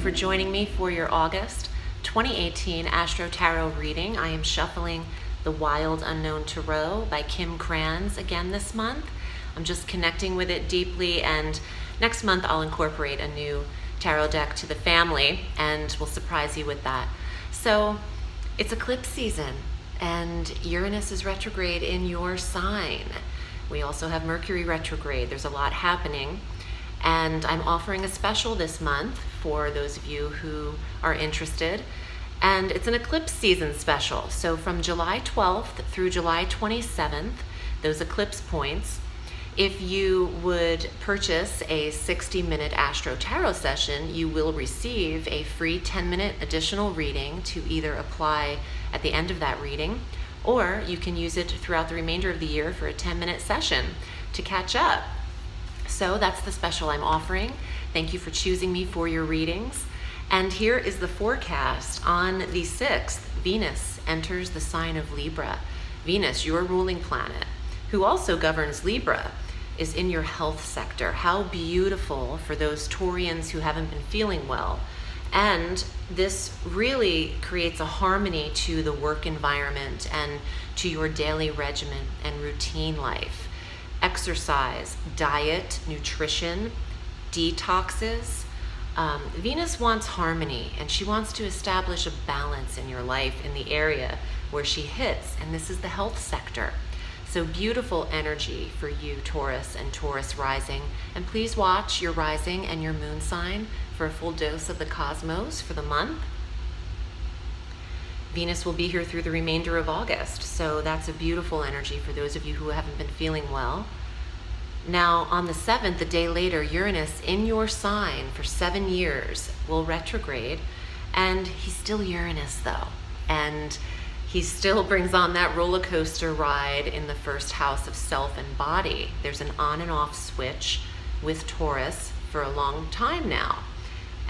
for joining me for your August 2018 Astro Tarot reading. I am shuffling the Wild Unknown Tarot by Kim Kranz again this month. I'm just connecting with it deeply, and next month I'll incorporate a new tarot deck to the family and we'll surprise you with that. So it's eclipse season and Uranus is retrograde in your sign. We also have Mercury retrograde. There's a lot happening. And I'm offering a special this month for those of you who are interested. And it's an eclipse season special. So from July 12th through July 27th, those eclipse points, if you would purchase a 60-minute Astro Tarot session, you will receive a free 10-minute additional reading to either apply at the end of that reading, or you can use it throughout the remainder of the year for a 10-minute session to catch up. So that's the special I'm offering. Thank you for choosing me for your readings. And here is the forecast. On the 6th, Venus enters the sign of Libra. Venus, your ruling planet, who also governs Libra, is in your health sector. How beautiful for those Taurians who haven't been feeling well. And this really creates a harmony to the work environment and to your daily regimen and routine life. Exercise, diet, nutrition, detoxes. Venus wants harmony, and she wants to establish a balance in your life in the area where she hits, and this is the health sector. So beautiful energy for you, Taurus and Taurus rising. And please watch your rising and your moon sign for a full dose of the cosmos for the month. Venus will be here through the remainder of August, so that's a beautiful energy for those of you who haven't been feeling well. Now, on the 7th, the day later, Uranus in your sign for 7 years will retrograde, and he's still Uranus though, and he still brings on that roller coaster ride in the first house of self and body. There's an on and off switch with Taurus for a long time now,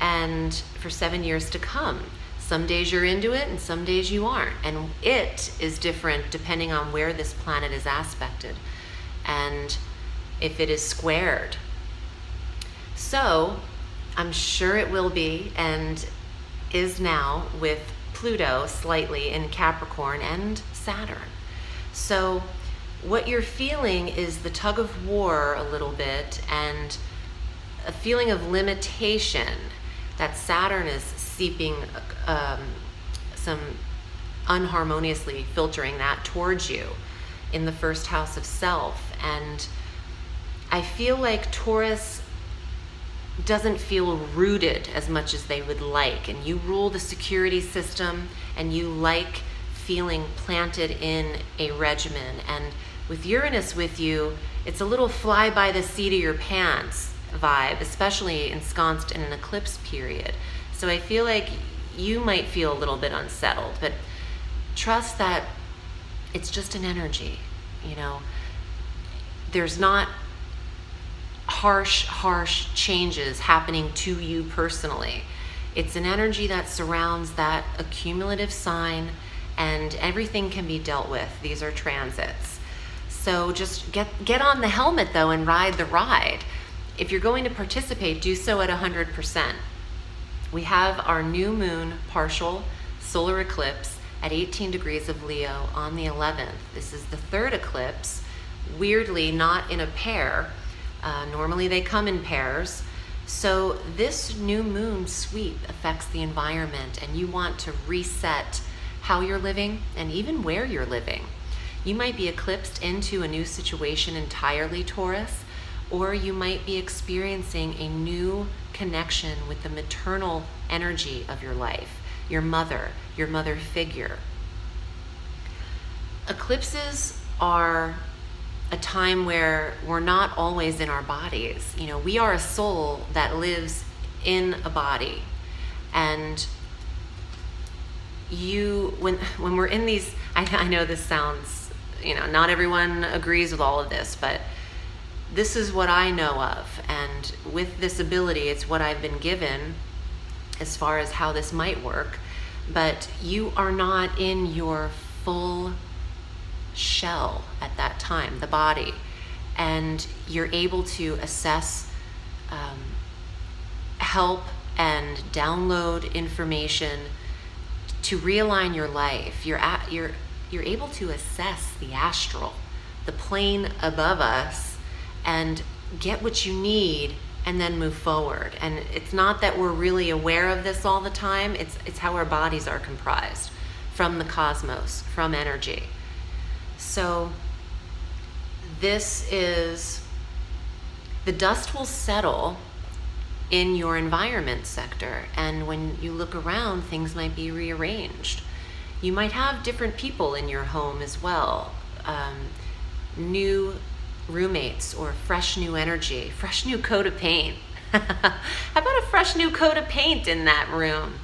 and for 7 years to come. Some days you're into it and some days you aren't. And it is different depending on where this planet is aspected and if it is squared. So I'm sure it will be and is now with Pluto slightly in Capricorn and Saturn. So what you're feeling is the tug of war a little bit and a feeling of limitation that Saturn is seeping some unharmoniously filtering that towards you in the first house of self. And I feel like Taurus doesn't feel rooted as much as they would like, and you rule the security system and you like feeling planted in a regimen. And with Uranus with you, it's a little fly by the seat of your pants vibe, especially ensconced in an eclipse period. So I feel like you might feel a little bit unsettled, but trust that it's just an energy, you know. There's not harsh changes happening to you personally. It's an energy that surrounds that accumulative sign, and everything can be dealt with. These are transits. So just get on the helmet though and ride the ride. If you're going to participate, do so at 100%. We have our new moon partial solar eclipse at 18 degrees of Leo on the 11th. This is the third eclipse, weirdly not in a pair. Normally they come in pairs. So this new moon sweep affects the environment, and you want to reset how you're living and even where you're living. You might be eclipsed into a new situation entirely, Taurus, or you might be experiencing a new connection with the maternal energy of your life, your mother figure. Eclipses are a time where we're not always in our bodies. You know, we are a soul that lives in a body. And when we're in these, I know this sounds, you know, not everyone agrees with all of this, but this is what I know of, and with this ability, it's what I've been given as far as how this might work. But you are not in your full shell at that time, the body, and you're able to assess, help, and download information to realign your life. You're able to assess the astral, the plane above us, and get what you need and then move forward. And it's not that we're really aware of this all the time. It's how our bodies are comprised from the cosmos, from energy. So this is, the dust will settle in your environment sector, and when you look around, things might be rearranged. You might have different people in your home as well, new roommates or fresh new energy, fresh new coat of paint. How about a fresh new coat of paint in that room?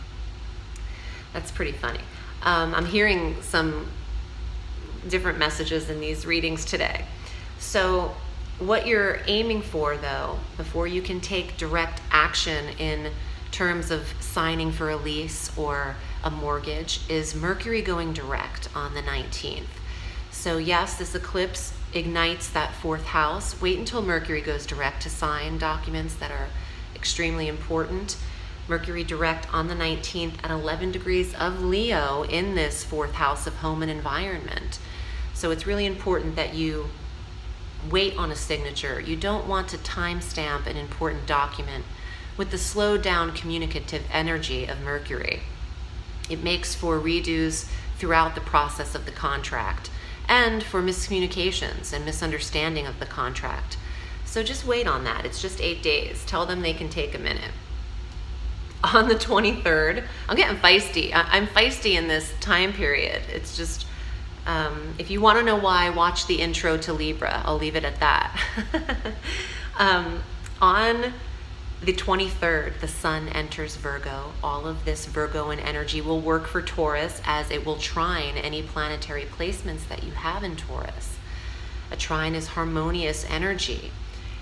That's pretty funny. I'm hearing some different messages in these readings today. So what you're aiming for, though, before you can take direct action in terms of signing for a lease or a mortgage, is Mercury going direct on the 19th. So yes, this eclipse ignites that fourth house. Wait until Mercury goes direct to sign documents that are extremely important. Mercury direct on the 19th at 11 degrees of Leo in this fourth house of home and environment. So it's really important that you wait on a signature. You don't want to timestamp an important document with the slowed down communicative energy of Mercury. It makes for redos throughout the process of the contract and for miscommunications and misunderstanding of the contract. So just wait on that. It's just 8 days. Tell them they can take a minute. On the 23rd, I'm getting feisty. I'm feisty in this time period. It's just, if you want to know why, watch the intro to Libra. I'll leave it at that. On the 23rd, the sun enters Virgo. All of this Virgoan energy will work for Taurus, as it will trine any planetary placements that you have in Taurus. A trine is harmonious energy,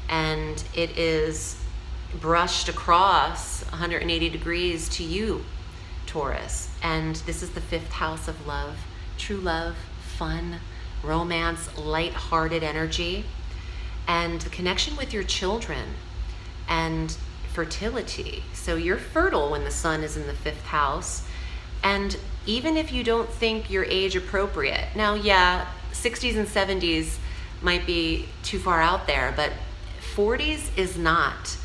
and it is brushed across 180 degrees to you, Taurus. And this is the fifth house of love, true love, fun, romance, light-hearted energy, and the connection with your children and fertility. So you're fertile when the sun is in the fifth house. And even if you don't think you're age appropriate, now, yeah, 60s and 70s might be too far out there, but 40s is not.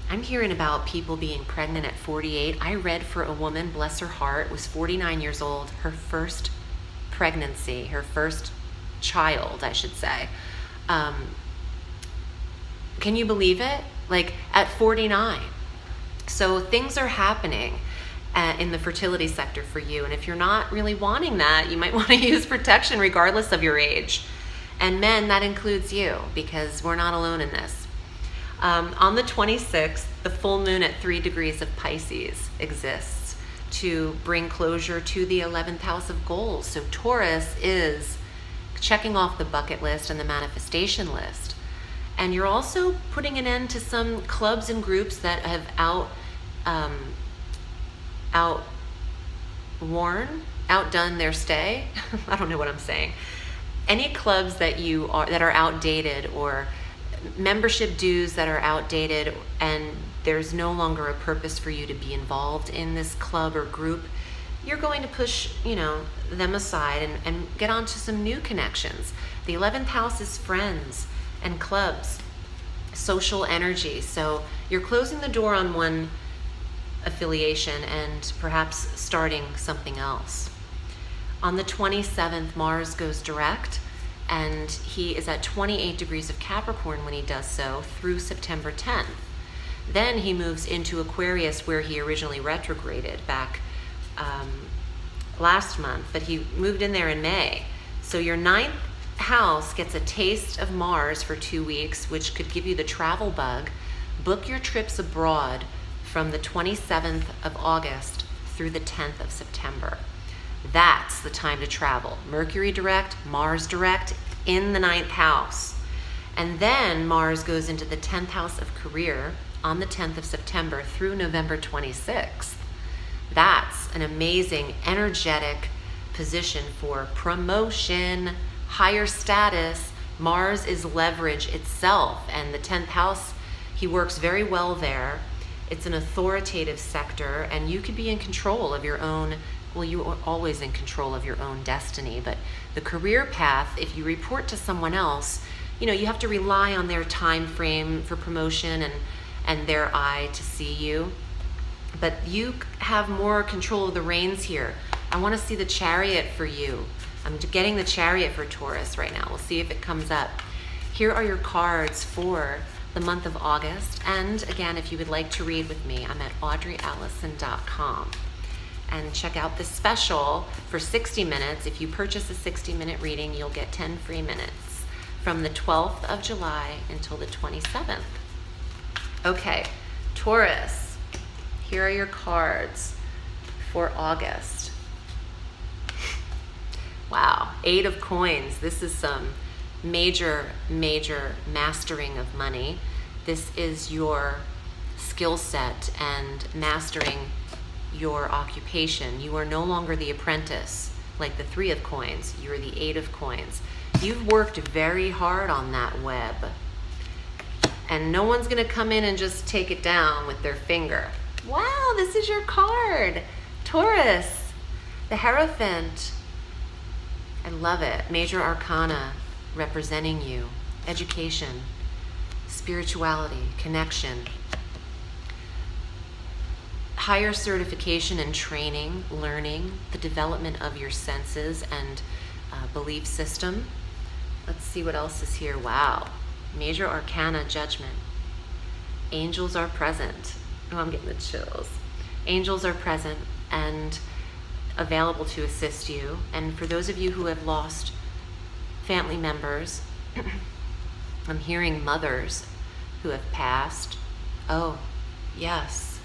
I'm hearing about people being pregnant at 48. I read for a woman, bless her heart, was 49 years old, her first pregnancy, her first child, I should say. Can you believe it? Like at 49. So things are happening in the fertility sector for you. And if you're not really wanting that, you might want to use protection regardless of your age. And men, that includes you, because we're not alone in this. On the 26th, the full moon at 3 degrees of Pisces exists to bring closure to the 11th house of goals. So Taurus is checking off the bucket list and the manifestation list. And you're also putting an end to some clubs and groups that have outdone their stay. I don't know what I'm saying. Any clubs that are outdated, or membership dues that are outdated, and there's no longer a purpose for you to be involved in this club or group, you're going to push, them aside and get onto some new connections. The 11th house is friends and clubs, social energy. So you're closing the door on one affiliation and perhaps starting something else. On the 27th, Mars goes direct, and he is at 28 degrees of Capricorn when he does so through September 10th. Then he moves into Aquarius, where he originally retrograded back last month, but he moved in there in May. So your 9th house gets a taste of Mars for 2 weeks, which could give you the travel bug. Book your trips abroad from the 27th of August through the 10th of September. That's the time to travel. Mercury direct, Mars direct in the 9th house. And then Mars goes into the 10th house of career on the 10th of September through November 26th. That's an amazing, energetic position for promotion, higher status. Mars is leverage itself, and the 10th house, he works very well there. It's an authoritative sector, and you could be in control of your own, well, you are always in control of your own destiny, but the career path, if you report to someone else, you know, you have to rely on their time frame for promotion and their eye to see you. But you have more control of the reins here. I want to see the Chariot for you. I'm getting the Chariot for Taurus right now. We'll see if it comes up. Here are your cards for the month of August. And again, if you would like to read with me, I'm at audreyalison.com. And check out this special for 60 minutes. If you purchase a 60-minute reading, you'll get 10 free minutes from the 12th of July until the 27th. Okay, Taurus, here are your cards for August. Wow, 8 of Coins. This is some major mastering of money. This is your skill set and mastering your occupation. You are no longer the apprentice like the 3 of Coins. You're the 8 of Coins. You've worked very hard on that web, and no one's gonna come in and just take it down with their finger. Wow, this is your card, Taurus, the Hierophant. I love it. Major Arcana representing you, education, spirituality, connection, higher certification and training, learning, the development of your senses and belief system. Let's see what else is here. Wow. Major Arcana, Judgment. Angels are present. Oh, I'm getting the chills. Angels are present and available to assist you. And for those of you who have lost family members, I'm hearing mothers who have passed. Oh, yes.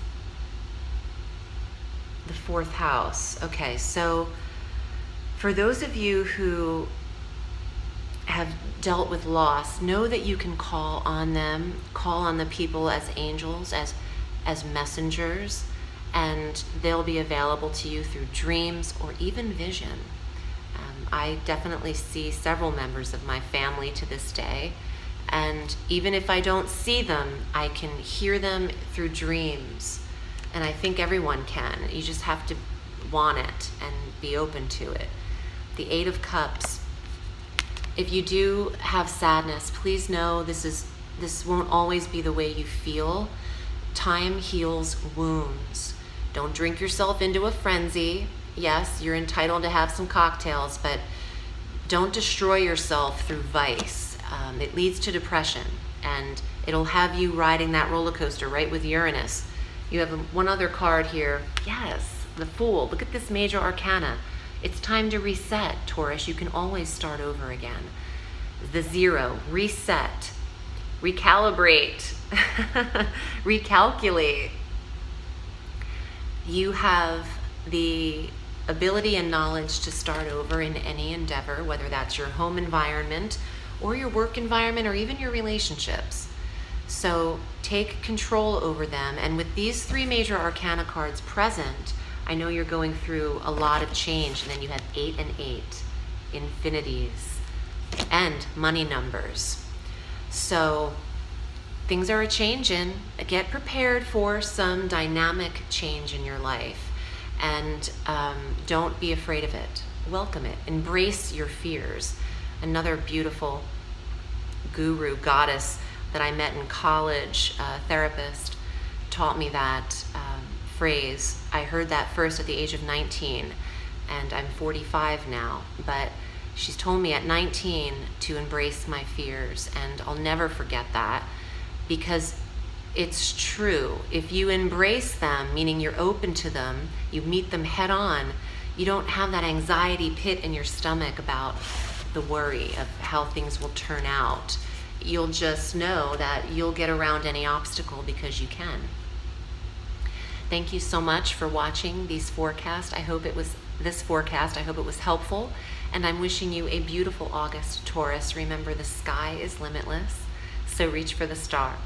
The 4th house. Okay, so for those of you who have dealt with loss, know that you can call on them, call on the people as angels, as messengers, and they'll be available to you through dreams or even vision. I definitely see several members of my family to this day, and even if I don't see them, I can hear them through dreams, and I think everyone can. You just have to want it and be open to it. The 8 of Cups. If you do have sadness, please know this won't always be the way you feel. Time heals wounds. Don't drink yourself into a frenzy. Yes, you're entitled to have some cocktails, but don't destroy yourself through vice. It leads to depression, and it'll have you riding that roller coaster right with Uranus. You have one other card here. Yes, the Fool. Look at this Major Arcana. It's time to reset, Taurus. You can always start over again. The 0, reset, recalibrate, recalculate. You have the ability and knowledge to start over in any endeavor, whether that's your home environment or your work environment or even your relationships. So take control over them. And with these 3 Major Arcana cards present, I know you're going through a lot of change. And then you have 8 and 8, infinities, and money numbers. So things are a-changin'. Get prepared for some dynamic change in your life, and don't be afraid of it. Welcome it. Embrace your fears. Another beautiful guru, goddess that I met in college, therapist, taught me that phrase. I heard that first at the age of 19, and I'm 45 now, but she's told me at 19 to embrace my fears, and I'll never forget that, because it's true. If you embrace them, meaning you're open to them, you meet them head on, you don't have that anxiety pit in your stomach about the worry of how things will turn out. You'll just know that you'll get around any obstacle because you can. Thank you so much for watching these forecasts. I hope it was helpful, and I'm wishing you a beautiful August, Taurus. Remember, the sky is limitless, so reach for the stars.